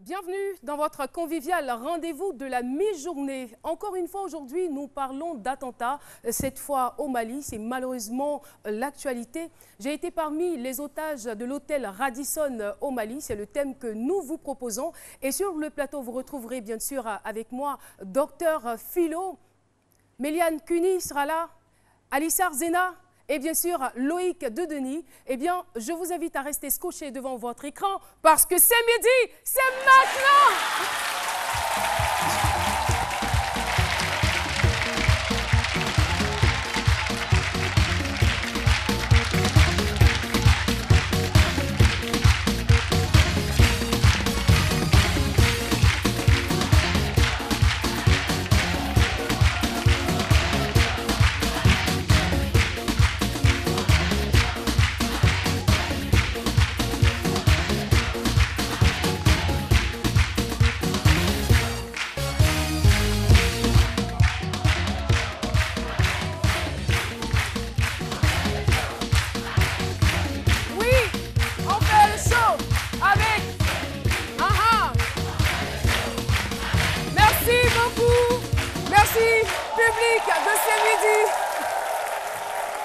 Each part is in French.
Bienvenue dans votre convivial rendez-vous de la mi-journée. Encore une fois, aujourd'hui, nous parlons d'attentats, cette fois au Mali. C'est malheureusement l'actualité. J'ai été parmi les otages de l'hôtel Radisson au Mali. C'est le thème que nous vous proposons. Et sur le plateau, vous retrouverez bien sûr avec moi Docteur Philo, Méliane Cuny sera là, Alissar Zena, et bien sûr, Loïc Dedenis. Eh bien, je vous invite à rester scotché devant votre écran parce que c'est midi, c'est maintenant!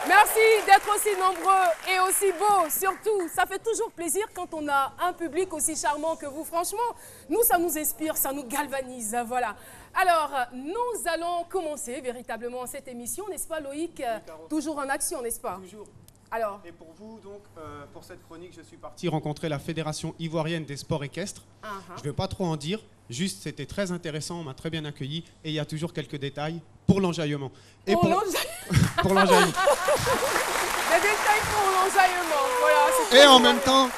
Merci d'être aussi nombreux et aussi beaux. Surtout, ça fait toujours plaisir quand on a un public aussi charmant que vous. Franchement, nous, ça nous inspire, ça nous galvanise. Voilà. Alors, nous allons commencer véritablement cette émission, n'est-ce pas Loïc? Toujours en action, n'est-ce pas? Toujours. Alors. Et pour vous, donc, pour cette chronique, je suis parti rencontrer la Fédération ivoirienne des sports équestres. Je ne vais pas trop en dire, juste c'était très intéressant, on m'a très bien accueilli et il y a toujours quelques détails pour l'enjaillement. Et pour l'enjaillement. Des détails pour l'enjaillement, voilà. Et en même temps,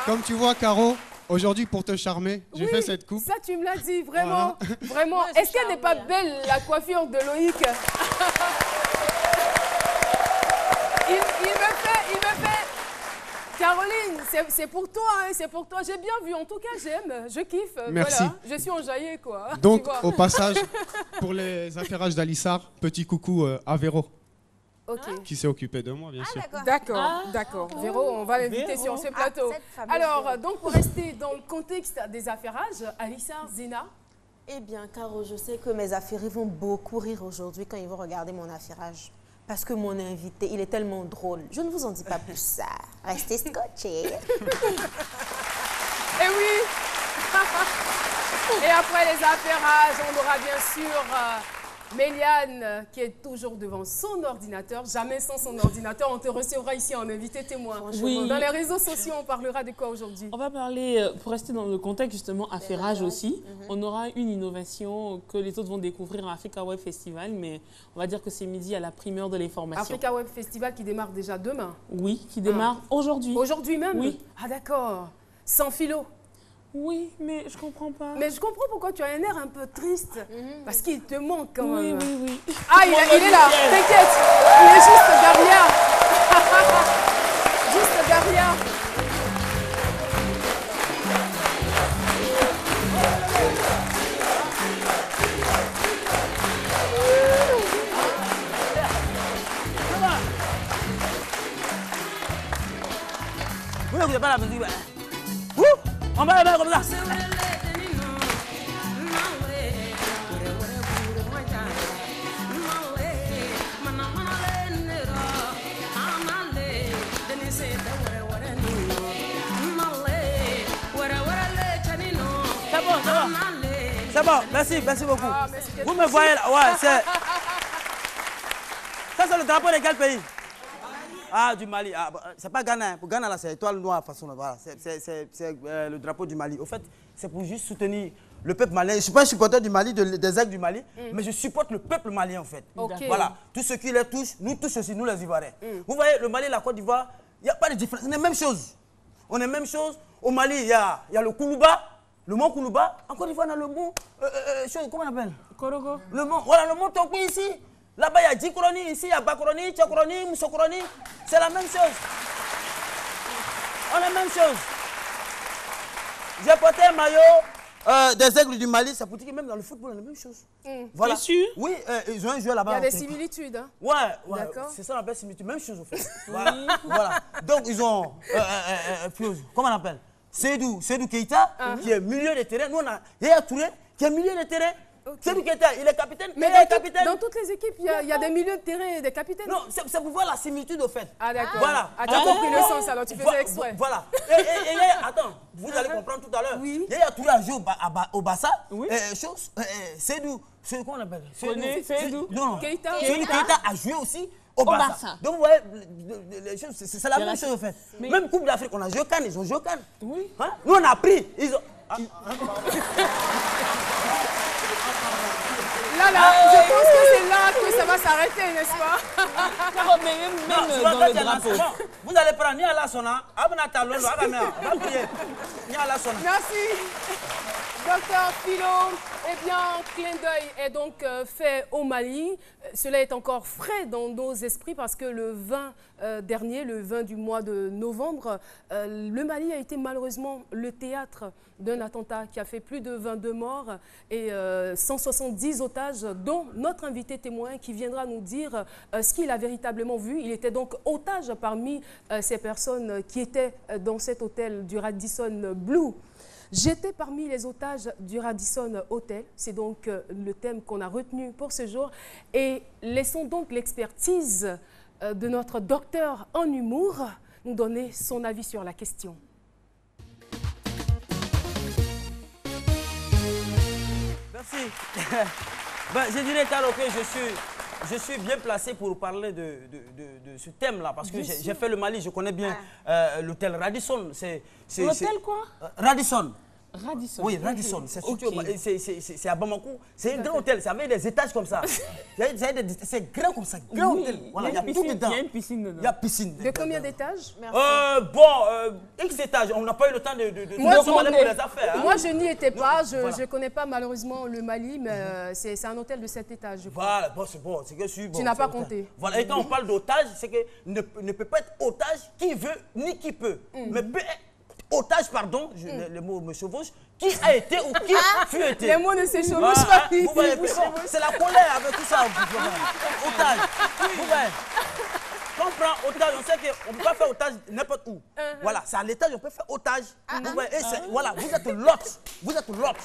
comme tu vois, Caro, aujourd'hui, pour te charmer, j'ai fait cette coupe. Ça, tu me l'as dit, vraiment. Voilà. Vraiment. Est-ce qu'elle n'est pas belle, la coiffure de Loïc? Il me fait... Caroline, c'est pour toi, hein, c'est pour toi. J'ai bien vu, en tout cas, j'aime, je kiffe. Merci. Voilà. Je suis enjaillée, quoi. Donc, au passage, pour les affairages d'Alissar, petit coucou à Véro. Qui s'est occupé de moi, bien sûr. D'accord. Véro, on va l'inviter sur ce plateau. Alors, donc, pour rester dans le contexte des affairages, Alissar Zena. Eh bien, Caro, je sais que mes affairés vont beaucoup rire aujourd'hui quand ils vont regarder mon affairage. Parce que mon invité, il est tellement drôle. Je ne vous en dis pas plus ça. Restez scotchés. Et oui. Et après les affairages, on aura bien sûr Méliane qui est toujours devant son ordinateur. Jamais sans son ordinateur. On te recevra ici en invité témoin. Oui. Dans les réseaux sociaux, on parlera de quoi aujourd'hui? On va parler, pour rester dans le contexte justement affairage aussi, on aura une innovation que les autres vont découvrir à Africa Web Festival, mais on va dire que c'est midi à la primeur de l'information. Africa Web Festival qui démarre déjà demain? Oui, qui démarre aujourd'hui. Aujourd'hui même? Oui. Ah d'accord. Sans philo? Oui, mais je comprends pas. Mais je comprends pourquoi tu as un air un peu triste. Parce qu'il te manque quand même. Oui. Ah, il est là, t'inquiète. Il est juste derrière. Juste derrière. Vous n'écoutez pas la musique, on va la mettre comme ça. C'est bon, merci beaucoup. Vous me voyez là, ouais, c'est... Ça, c'est le drapeau de quel pays? Ah, du Mali. Ah, c'est pas Ghana. Pour Ghana, là, c'est étoile noire, façon. Voilà. C'est le drapeau du Mali. Au fait, c'est pour juste soutenir le peuple malien. Je ne suis pas un supporter du Mali, des aigles du Mali, mais je supporte le peuple malien, en fait. Voilà. Tout ce qui les touche, nous tous aussi, nous les Ivoiriens. Vous voyez, le Mali et la Côte d'Ivoire, il n'y a pas de différence. On est la même chose. On est la même chose. Au Mali, il y a le Koulouba, le mont Koulouba. En Côte d'Ivoire, on a le mont... comment on appelle? Korogo. Le mont... Voilà, le mont Tokwi ici. Là-bas, il y a Djikroni, ici, il y a Bakroni, Tchakroni, Moussokroni. C'est la même chose. On est la même chose. J'ai porté un maillot des aigles du Mali. Ça pour dire que même dans le football, on est la même chose. Voilà. T'es sûr? Oui, ils ont un joueur là-bas. Il y a des similitudes. Hein? Ouais, D'accord. c'est ça qu'on appelle similitude. Même chose, en fait. Voilà. Donc, ils ont... comment on appelle? Seydou Keita, qui est milieu de terrain. Nous, on a Yaya Touré, qui est milieu de terrain. Seydou Keita, il est capitaine. Mais dans toutes les équipes, il y a des milieux de terrain et des capitaines. Non, c'est pour voir la similitude au fait. Ah d'accord. Voilà. Ah, tu as compris le sens, alors tu faisais exprès. Voilà. Et Yaya, attends, vous allez comprendre tout à l'heure. Oui. Yaya Touré a joué au Barça. Oui. Seydou, comment on appelle? Seydou. Non, Keita. Seydou Keita a joué aussi au Barça. Barça. Donc vous voyez, les choses, c'est la même chose au fait. Même Coupe d'Afrique, on a joué au Cannes, ils ont joué au Cannes. Oui. Hein? Nous, on a pris. Ils ont... Là, je pense que c'est là que ça va s'arrêter, n'est-ce pas? Même dans le drapeau. Vous allez prendre Nia Lassona, Abnata Londo, Agamea, va prier. Nia Lassona. Merci. Docteur Philo, eh bien, clin d'œil est donc fait au Mali. Cela est encore frais dans nos esprits parce que le 20 dernier, le 20 du mois de novembre, le Mali a été malheureusement le théâtre d'un attentat qui a fait plus de 22 morts et 170 otages, dont notre invité témoin qui viendra nous dire ce qu'il a véritablement vu. Il était donc otage parmi ces personnes qui étaient dans cet hôtel du Radisson Blu. J'étais parmi les otages du Radisson Hotel. C'est donc le thème qu'on a retenu pour ce jour. Et laissons donc l'expertise de notre docteur en humour nous donner son avis sur la question. Merci. Je dirais, Caro, que je suis bien placé pour parler de ce thème-là. Parce que j'ai fait le Mali, je connais bien l'hôtel Radisson. L'hôtel quoi? Radisson. Radisson. Oui, Radisson. Okay. C'est à Bamako. C'est un grand hôtel. Ça avait des étages comme ça. C'est grand comme ça. Grand hôtel. Voilà, il y a tout dedans. Il y a une piscine dedans. Il y a piscine. De combien d'étages? X étages. On n'a pas eu le temps de Moi, les affaires. Moi, je n'y étais pas. Je ne connais pas malheureusement le Mali, mais c'est un hôtel de 7 étages. Je crois. Voilà, bon, c'est bon. C'est que je suis bon. Tu n'as pas compté. Voilà, et quand on parle d'otage, c'est que ne peut pas être otage qui veut ni qui peut. Mais peut être otage, pardon, le mot me chevauche, qui a été ou qui fut été. Les mots ne s'échevauchent pas. Vous voyez, c'est la colère avec tout ça. Otage. Vous voyez. Quand on prend otage, on sait qu'on ne peut pas faire otage n'importe où. Voilà, c'est à l'étage, on peut faire otage. Vous voyez, voilà, vous êtes l'autre. Vous êtes l'autre.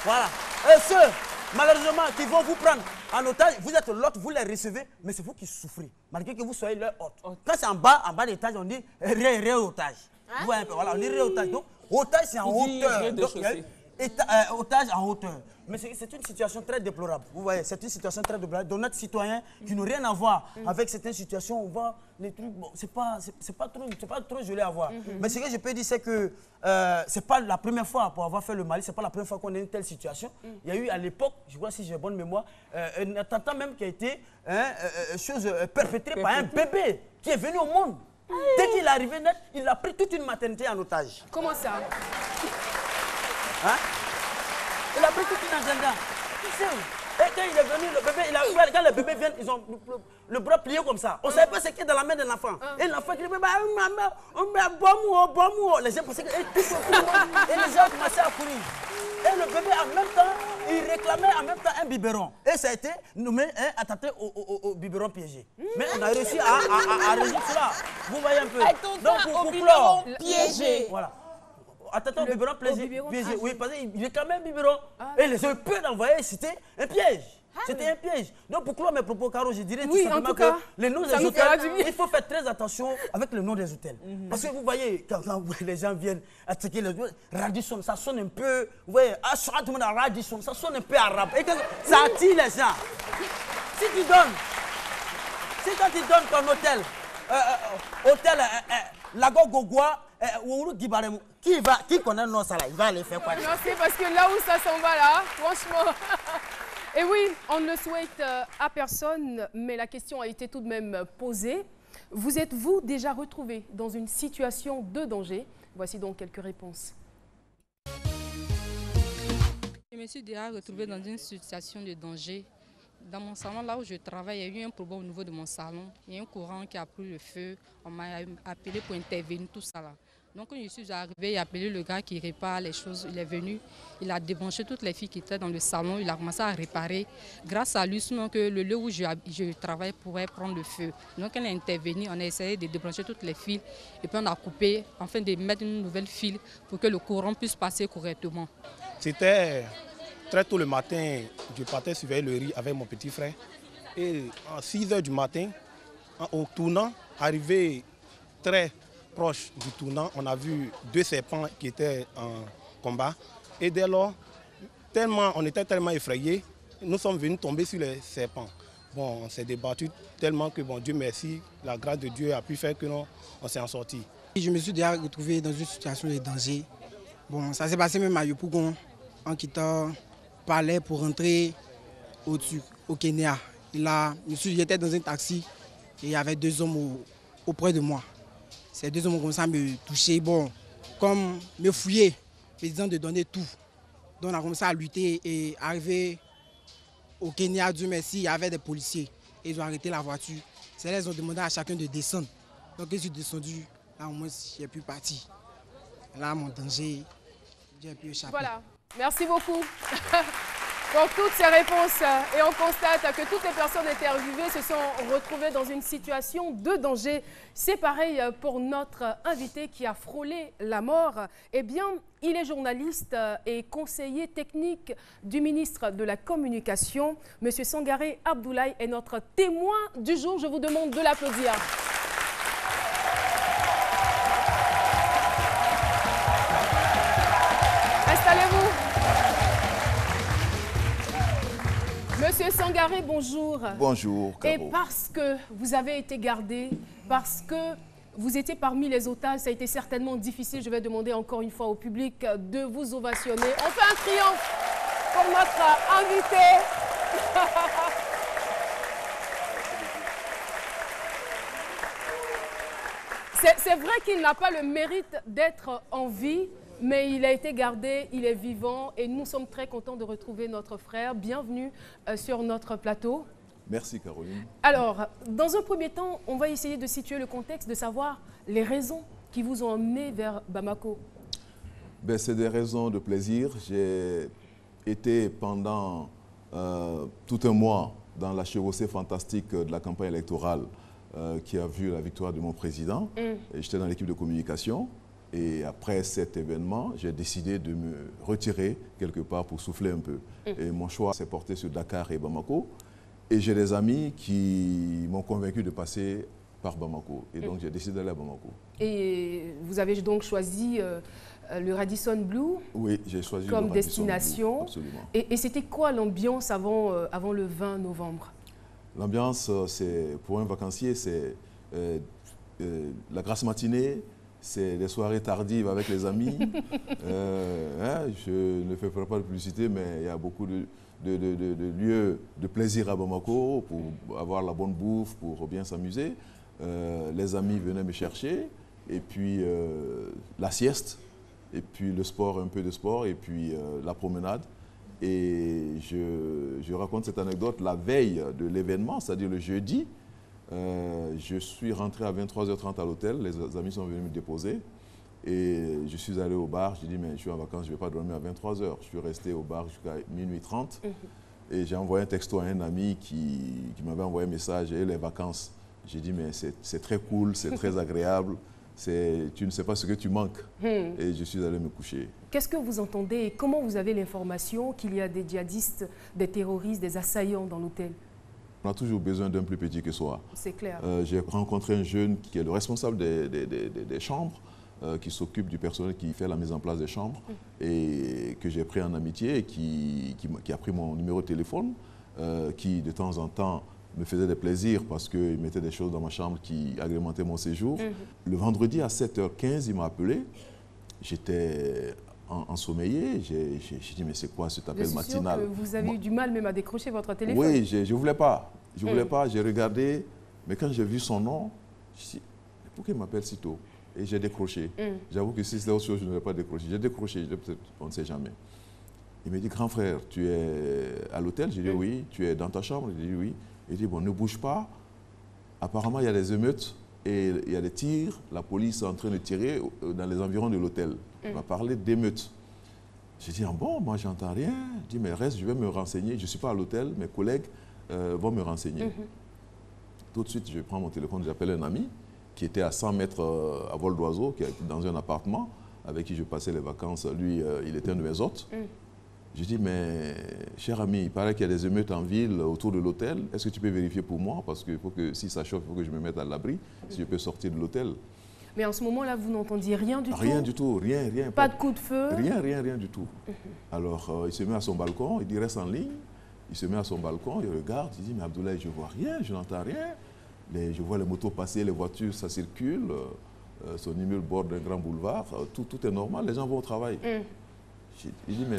Voilà. Et ceux, malheureusement, qui vont vous prendre en otage, vous êtes l'autre, vous les recevez, mais c'est vous qui souffrez, malgré que vous soyez leur hôte. Quand c'est en bas d'étage, on dit ré-otage. Vous voyez un peu, voilà, on dit ré-otage. Donc, otage, c'est en hauteur. Donc, otage en hauteur. Mais c'est une situation très déplorable. Vous voyez, c'est une situation très déplorable. Donc, notre citoyen qui n'ont rien à voir avec certaines situations, on voit les trucs, bon, c'est pas trop joli à voir. Mais ce que je peux dire, c'est que c'est pas la première fois pour avoir fait le Mali, c'est pas la première fois qu'on est dans une telle situation. Il y a eu à l'époque, je vois si j'ai bonne mémoire, un attentat même qui a été perpétré par un bébé qui est venu au monde. Dès qu'il est arrivé net, il a pris toute une maternité en otage. Comment ça? Hein? Il a pris toute une agenda. Et quand il est venu, le bébé, quand le bébé vient, ils ont le bras plié comme ça. On ne savait pas ce qu'il y a dans la main de l'enfant. Et l'enfant qui dit, les gens pensaient que tout ce et les gens commençaient à courir. Et le bébé, en même temps, il réclamait en même temps un biberon. Et ça a été nommé attenté au biberon piégé. Mais on a réussi à résoudre cela. Vous voyez un peu. Donc, au biberon piégé. Voilà. Attention au biberon piégé. Oui, parce qu'il réclamait un biberon. Et les gens peuvent l'envoyer, c'était un piège. C'était un piège. Donc pour clore mes propos, Caro, je dirais tout simplement que les noms des hôtels, il faut faire très attention avec le nom des hôtels. Parce que vous voyez, quand les gens viennent attaquer les hôtels, Radisson, ça sonne un peu, vous voyez, Radisson, ça sonne un peu arabe. Et ça attire les gens. Si quand tu donnes ton hôtel, Lago Gogoua, qui connaît le nom ça là, il va aller faire quoi? Non, c'est parce que là où ça s'en va là, franchement. Et oui, on ne le souhaite à personne, mais la question a été tout de même posée. Vous êtes-vous déjà retrouvé dans une situation de danger? Voici donc quelques réponses. Je me suis déjà retrouvée dans une situation de danger. Dans mon salon, là où je travaille, il y a eu un problème au niveau de mon salon. Il y a un courant qui a pris le feu. On m'a appelé pour intervenir, tout ça là. Donc quand je suis arrivée, j'ai appelé le gars qui répare les choses. Il est venu, il a débranché toutes les filles qui étaient dans le salon. Il a commencé à réparer. Grâce à lui, sinon que le lieu où je travaille pourrait prendre le feu. Donc elle est intervenue, on a essayé de débrancher toutes les fils. Et puis on a coupé, afin de mettre une nouvelle file pour que le courant puisse passer correctement. C'était très tôt le matin, je partais surveiller le riz avec mon petit frère. Et à 6 h du matin, au tournant, arrivé très proche du tournant, on a vu 2 serpents qui étaient en combat. Et dès lors, on était tellement effrayés, nous sommes venus tomber sur les serpents. Bon, on s'est débattu tellement que, bon, Dieu merci, la grâce de Dieu a pu faire que on s'est en sorti. Je me suis déjà retrouvé dans une situation de danger. Bon, ça s'est passé même à Yopougon, en quittant Palais pour rentrer au Kenya. J'étais dans un taxi et il y avait 2 hommes auprès de moi. Ces 2 hommes ont commencé à me toucher, bon, comme me fouiller, me disant de donner tout. Donc on a commencé à lutter et arrivé au Kenya, Dieu merci, il y avait des policiers. Et ils ont arrêté la voiture. C'est là qu'ils ont demandé à chacun de descendre. Donc je suis descendu, là au moins j'ai pu partir. Là mon danger, j'ai pu échapper. Voilà, merci beaucoup pour toutes ces réponses. Et on constate que toutes les personnes interviewées se sont retrouvées dans une situation de danger. C'est pareil pour notre invité qui a frôlé la mort. Eh bien, il est journaliste et conseiller technique du ministre de la Communication. Monsieur Sangaré Abdoulaye est notre témoin du jour. Je vous demande de l'applaudir. Installez-vous. Monsieur Sangaré, bonjour. Bonjour, Caro. Et parce que vous avez été gardé, parce que vous étiez parmi les otages, ça a été certainement difficile. Je vais demander encore une fois au public de vous ovationner. On fait un triomphe pour notre invité. C'est vrai qu'il n'a pas le mérite d'être en vie, mais il a été gardé, il est vivant et nous sommes très contents de retrouver notre frère. Bienvenue sur notre plateau. Merci Caroline. Alors, dans un premier temps, on va essayer de situer le contexte, de savoir les raisons qui vous ont emmené vers Bamako. Ben, c'est des raisons de plaisir. J'ai été pendant tout un mois dans la chevauchée fantastique de la campagne électorale qui a vu la victoire de mon président. J'étais dans l'équipe de communication. Et après cet événement, j'ai décidé de me retirer quelque part pour souffler un peu. Et mon choix s'est porté sur Dakar et Bamako. Et j'ai des amis qui m'ont convaincu de passer par Bamako. Et donc, j'ai décidé d'aller à Bamako. Et vous avez donc choisi le Radisson Blu. Oui, j'ai choisi comme le destination. Radisson Blu, absolument. Et c'était quoi l'ambiance avant le 20 novembre? L'ambiance, pour un vacancier, c'est la grasse matinée, c'est les soirées tardives avec les amis. Je ne fais pas de publicité, mais il y a beaucoup de lieux de plaisir à Bamako pour avoir la bonne bouffe, pour bien s'amuser. Les amis venaient me chercher, et puis la sieste, et puis le sport, un peu de sport, et puis la promenade. Et je raconte cette anecdote la veille de l'événement, c'est-à-dire le jeudi. Je suis rentré à 23 h 30 à l'hôtel, les amis sont venus me déposer. Et je suis allé au bar, j'ai dit mais je suis en vacances, je ne vais pas dormir à 23 h. Je suis resté au bar jusqu'à minuit 30. Et j'ai envoyé un texto à un ami qui m'avait envoyé un message, et les vacances. J'ai dit mais c'est très cool, c'est très agréable, tu ne sais pas ce que tu manques. Et je suis allé me coucher. Qu'est-ce que vous entendez et comment vous avez l'information qu'il y a des djihadistes, des terroristes, des assaillants dans l'hôtel? On a toujours besoin d'un plus petit que soi. C'est clair. J'ai rencontré un jeune qui est le responsable des chambres, qui s'occupe du personnel qui fait la mise en place des chambres, et que j'ai pris en amitié, et qui a pris mon numéro de téléphone, qui de temps en temps me faisait des plaisirs parce qu'il mettait des choses dans ma chambre qui agrémentaient mon séjour. Le vendredi à 7 h 15, il m'a appelé. J'étais ensommeillé. J'ai dit, mais c'est quoi cet appel matinal? Que vous avez eu du mal même à décrocher votre téléphone. Oui, je ne voulais pas. Je ne voulais pas. J'ai regardé. Mais quand j'ai vu son nom, je me suis dit, pourquoi il m'appelle si tôt? Et j'ai décroché. J'avoue que si c'était autre chose, je n'aurais pas décroché. J'ai décroché, peut-être, on ne sait jamais. Il m'a dit, grand frère, tu es à l'hôtel? J'ai dit oui. Tu es dans ta chambre? J'ai dit oui. Il dit, bon, ne bouge pas. Apparemment, il y a des émeutes et il y a des tirs, la police est en train de tirer dans les environs de l'hôtel. On m'a parlé d'émeutes. J'ai dit, ah bon, moi j'entends rien. Je dis, mais reste, je vais me renseigner. Je ne suis pas à l'hôtel, mes collègues vont me renseigner. Tout de suite, je prends mon téléphone, j'appelle un ami qui était à 100 mètres à vol d'oiseau, qui était dans un appartement avec qui je passais les vacances. Lui, il était un de mes hôtes. Je dis, mais cher ami, il paraît qu'il y a des émeutes en ville autour de l'hôtel. Est-ce que tu peux vérifier pour moi? Parce que, si ça chauffe, il faut que je me mette à l'abri, si je peux sortir de l'hôtel. Mais en ce moment-là, vous n'entendiez rien du tout? Rien du tout, rien. Pas de coup de feu? Rien du tout. Alors, il se met à son balcon, il dit, reste en ligne. Il se met à son balcon, il regarde, il dit, mais Abdoulaye, je ne vois rien, je n'entends rien. Je vois les motos passer, les voitures, ça circule. Son immeuble borde un grand boulevard, tout est normal, les gens vont au travail. Il dit, mais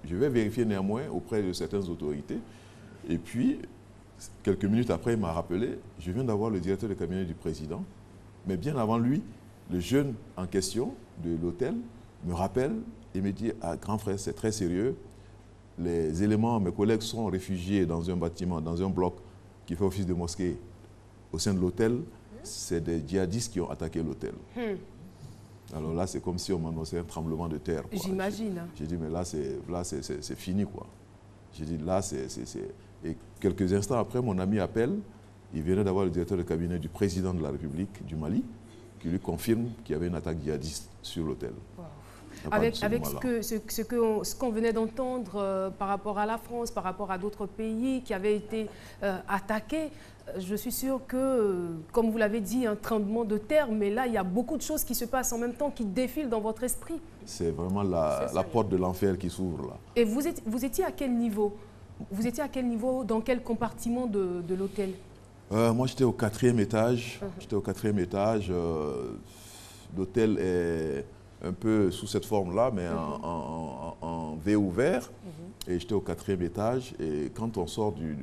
je vais vérifier néanmoins auprès de certaines autorités. Et puis, quelques minutes après, il m'a rappelé, je viens d'avoir le directeur de cabinet du président, mais bien avant lui, le jeune en question de l'hôtel me rappelle et me dit, ah, grand frère, c'est très sérieux, les éléments, mes collègues sont réfugiés dans un bâtiment, dans un bloc qui fait office de mosquée au sein de l'hôtel, c'est des djihadistes qui ont attaqué l'hôtel. Alors là, c'est comme si on m'annonçait un tremblement de terre. J'imagine. J'ai dit, mais là, c'est fini, quoi. J'ai dit, là, c'est... Et quelques instants après, mon ami appelle, il venait d'avoir le directeur de cabinet du président de la République du Mali, qui lui confirme qu'il y avait une attaque djihadiste sur l'hôtel. Wow. Avec ce qu'on venait d'entendre par rapport à la France, par rapport à d'autres pays qui avaient été attaqués, je suis sûre que, comme vous l'avez dit, un tremblement de terre, mais là, il y a beaucoup de choses qui se passent en même temps, qui défilent dans votre esprit. C'est vraiment la porte de l'enfer qui s'ouvre là. Et vous étiez à quel niveau? Vous étiez à quel niveau, dans quel compartiment de l'hôtel? Moi, j'étais au 4e étage. J'étais au 4e étage. L'hôtel est un peu sous cette forme-là, mais en V ouvert. Et j'étais au 4e étage. Et quand on sort du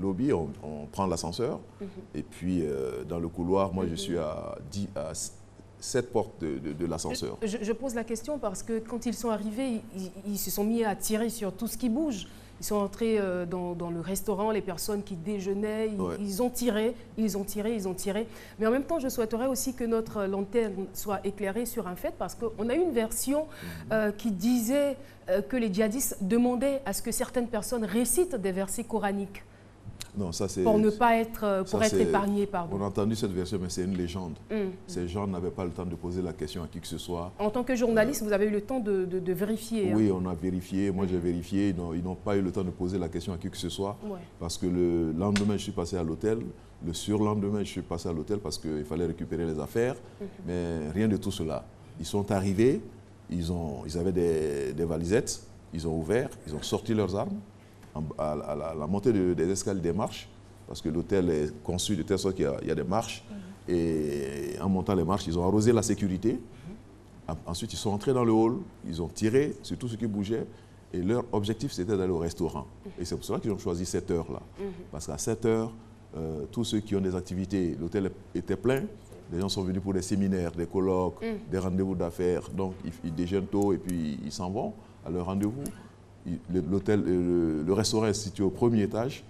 lobby, on prend l'ascenseur. Et puis, dans le couloir, moi, je suis à 7 portes de l'ascenseur. Je pose la question parce que quand ils sont arrivés, ils se sont mis à tirer sur tout ce qui bouge. Ils sont entrés dans le restaurant, les personnes qui déjeunaient, ils ont tiré. Mais en même temps, je souhaiterais aussi que notre lanterne soit éclairée sur un fait, parce qu'on a eu une version qui disait que les djihadistes demandaient à ce que certaines personnes récitent des versets coraniques. Non, ça c'est... Pour ne pas être, pour être épargnés, pardon. On a entendu cette version, mais c'est une légende. Ces gens n'avaient pas le temps de poser la question à qui que ce soit. En tant que journaliste, vous avez eu le temps de vérifier. Oui, on a vérifié. Moi, j'ai vérifié. Ils n'ont pas eu le temps de poser la question à qui que ce soit. Parce que le lendemain, je suis passé à l'hôtel. Le surlendemain, je suis passé à l'hôtel parce qu'il fallait récupérer les affaires. Mais rien de tout cela. Ils sont arrivés. Ils avaient des valisettes. Ils ont ouvert. Ils ont sorti leurs armes. À la montée des escaliers des marches, parce que l'hôtel est conçu de telle sorte qu'il y a des marches. Et en montant les marches, ils ont arrosé la sécurité. Ensuite, ils sont entrés dans le hall, ils ont tiré sur tout ce qui bougeait. Et leur objectif, c'était d'aller au restaurant. Et c'est pour cela qu'ils ont choisi cette heure-là. Parce qu'à cette heure, tous ceux qui ont des activités, l'hôtel était plein. Les gens sont venus pour des séminaires, des colloques, des rendez-vous d'affaires. Donc, ils déjeunent tôt et puis ils s'en vont à leur rendez-vous. Le restaurant est situé au 1er étage.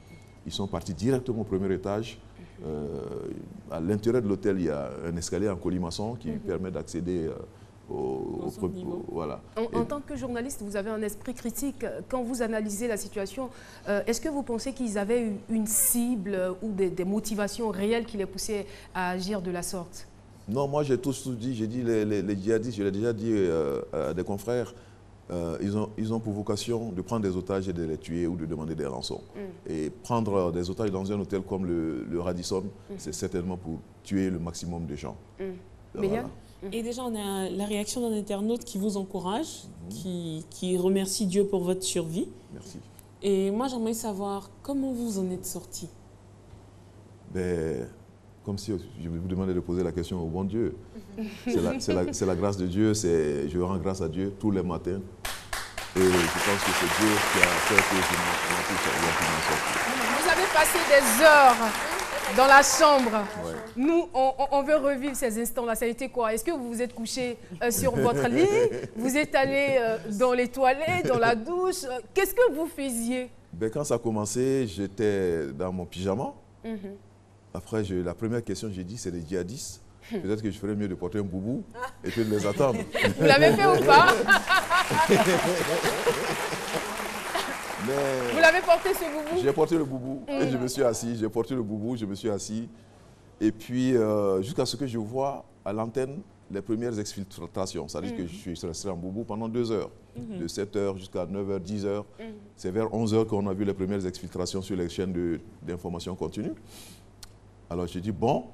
Ils sont partis directement au 1er étage. À l'intérieur de l'hôtel, il y a un escalier en colimaçon qui permet d'accéder au voilà. En tant que journaliste, vous avez un esprit critique. Quand vous analysez la situation, est-ce que vous pensez qu'ils avaient une cible ou des motivations réelles qui les poussaient à agir de la sorte? Non, moi j'ai tout dit. J'ai dit les djihadistes, je l'ai déjà dit à des confrères, ils ont pour vocation de prendre des otages et de les tuer ou de demander des rançons. Et prendre des otages dans un hôtel comme le Radisson, c'est certainement pour tuer le maximum de gens. Voilà. Et déjà, on a la réaction d'un internaute qui vous encourage, qui remercie Dieu pour votre survie. Merci. Et moi, j'aimerais savoir comment vous en êtes sorti. Comme si je vous demandais de poser la question au bon Dieu. C'est la grâce de Dieu, je rends grâce à Dieu tous les matins. Et je pense que c'est Dieu qui a fait que je m'en sorti. Vous avez passé des heures dans la chambre. Nous, on veut revivre ces instants-là. Ça a été quoi? Est-ce que vous vous êtes couché sur votre lit? Vous êtes allé dans les toilettes, dans la douche? Qu'est-ce que vous faisiez? Quand ça a commencé, j'étais dans mon pyjama. Après, la première question, j'ai dit, c'est les djihadistes. Peut-être que je ferais mieux de porter un boubou et puis de les attendre. Vous l'avez fait ou pas? Mais vous l'avez porté ce boubou? J'ai porté le boubou et je me suis assis. J'ai porté le boubou, je me suis assis. Et puis, jusqu'à ce que je vois à l'antenne les premières exfiltrations. Ça veut dire que je suis resté en boubou pendant 2 heures. De 7 heures jusqu'à 9 heures, 10 heures. C'est vers 11 heures qu'on a vu les premières exfiltrations sur les chaînes d'information continue. Alors, j'ai dit, bon,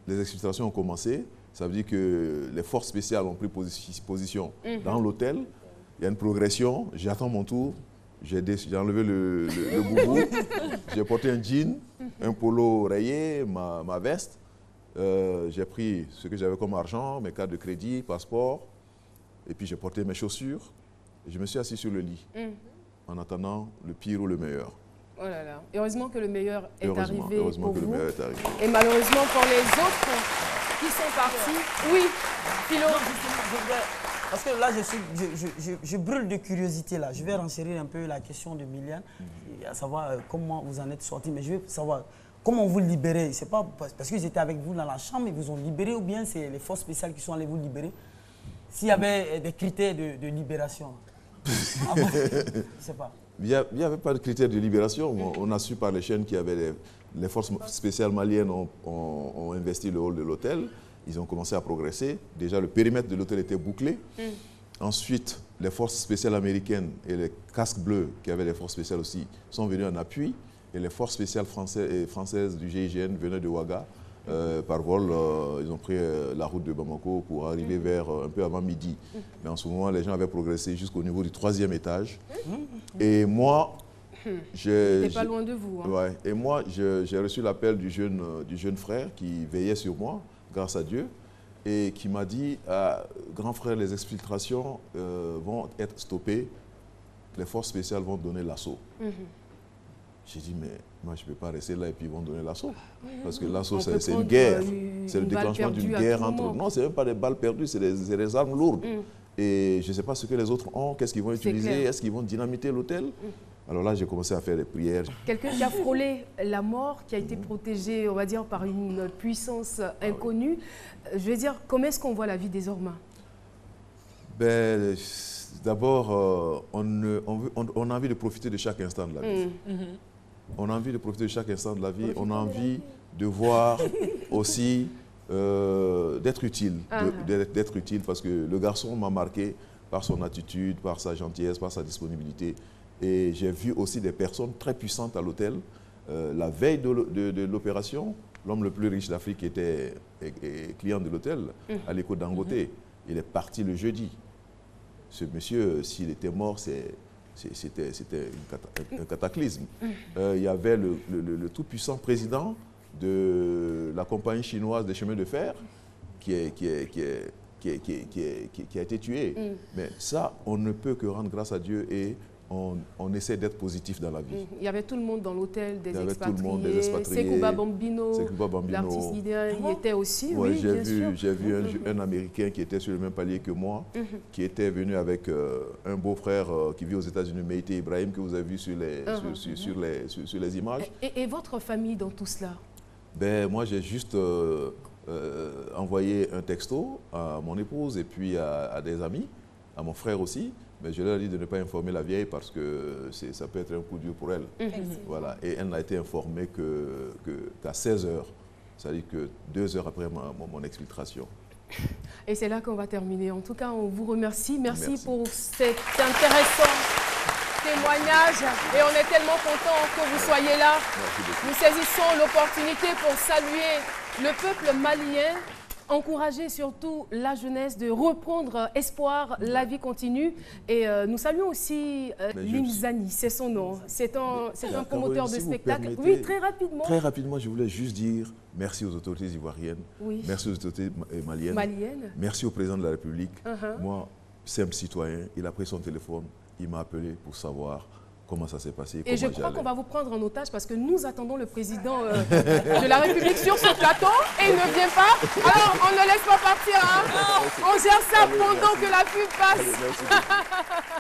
les exfiltrations ont commencé. Ça veut dire que les forces spéciales ont pris position dans l'hôtel. Il y a une progression. J'attends mon tour. J'ai enlevé le boubou. J'ai porté un jean, un polo rayé, ma veste. J'ai pris ce que j'avais comme argent, mes cartes de crédit, passeport. Et puis j'ai porté mes chaussures. Et je me suis assis sur le lit en attendant le pire ou le meilleur. Oh là là. Heureusement que le meilleur est arrivé pour vous. Meilleur est arrivé. Et malheureusement pour les autres qui sont partis. Oui, Philo. Parce que là, je brûle de curiosité. Là. Je vais renchérir un peu la question de Miliane, à savoir comment vous en êtes sorti. Mais je veux savoir comment vous libérez. C'est pas parce qu'ils étaient avec vous dans la chambre, ils vous ont libéré, ou bien c'est les forces spéciales qui sont allées vous libérer? S'il y avait des critères de libération. Ah bon? Je sais pas. Il n'y avait pas de critères de libération. On a su par les chaînes qu'il y avait les forces spéciales maliennes ont investi le hall de l'hôtel. Ils ont commencé à progresser. Déjà, le périmètre de l'hôtel était bouclé. Ensuite, les forces spéciales américaines et les casques bleus, qui avaient des forces spéciales aussi, sont venus en appui. Et les forces spéciales françaises du GIGN venaient de Ouaga. Par vol, ils ont pris la route de Bamako pour arriver vers un peu avant midi. Mais en ce moment, les gens avaient progressé jusqu'au niveau du 3e étage. Et moi, C'était pas loin de vous. Hein. Ouais, et moi, j'ai reçu l'appel du jeune frère qui veillait sur moi, grâce à Dieu, et qui m'a dit, grand frère, les exfiltrations vont être stoppées, les forces spéciales vont donner l'assaut. J'ai dit, mais moi, je ne peux pas rester là et puis ils vont donner l'assaut. Parce que l'assaut, c'est une guerre. C'est le déclenchement d'une guerre entre... Non, ce n'est même pas des balles perdues, c'est des armes lourdes. Et je ne sais pas ce que les autres ont, qu'est-ce qu'ils vont utiliser, est-ce qu'ils vont dynamiter l'hôtel? Alors là, j'ai commencé à faire des prières. Quelqu'un qui a frôlé la mort, qui a été protégé, on va dire, par une puissance inconnue. Je veux dire, comment est-ce qu'on voit la vie désormais? Ben, d'abord, on a envie de profiter de chaque instant de la vie. On a envie de profiter de chaque instant de la vie. On a envie de voir aussi d'être utile. D'être utile parce que le garçon m'a marqué par son attitude, par sa gentillesse, par sa disponibilité. Et j'ai vu aussi des personnes très puissantes à l'hôtel. La veille de l'opération, l'homme le plus riche d'Afrique était client de l'hôtel, Aliko Dangote. Il est parti le jeudi. Ce monsieur, s'il était mort, c'était un cataclysme. Il y avait le tout-puissant président de la compagnie chinoise des chemins de fer qui a été tué. Mais ça, on ne peut que rendre grâce à Dieu et on essaie d'être positif dans la vie. Il y avait tout le monde dans l'hôtel, des expatriés. Tout le monde, des expatriés. Sekouba Bambino, l'artiste guinéen, il était aussi. Ouais, oui, j'ai vu un Américain qui était sur le même palier que moi, qui était venu avec un beau-frère qui vit aux États-Unis, Meïté Ibrahim, que vous avez vu sur les images. Et votre famille dans tout cela? Ben, moi, j'ai juste envoyé un texto à mon épouse et puis à des amis, à mon frère aussi. Mais je leur ai dit de ne pas informer la vieille parce que ça peut être un coup dur pour elle. Voilà. Et elle n'a été informée qu'à 16 heures, c'est-à-dire que 2 heures après mon exfiltration. Et c'est là qu'on va terminer. En tout cas, on vous remercie. Merci pour cet intéressant témoignage. Et on est tellement content que vous soyez là. Nous saisissons l'opportunité pour saluer le peuple malien, encourager surtout la jeunesse de reprendre espoir, la vie continue. Et nous saluons aussi Limzani, c'est son nom. C'est un promoteur de spectacle. Oui, très rapidement. Très rapidement, je voulais juste dire merci aux autorités ivoiriennes, merci aux autorités maliennes, merci au président de la République. Moi, simple citoyen, il a pris son téléphone, il m'a appelé pour savoir comment ça s'est passé. Et je crois qu'on va vous prendre en otage parce que nous attendons le président de la République sur ce plateau et il ne vient pas. Alors, on ne laisse pas partir. Hein. On gère ça pendant que la pub passe.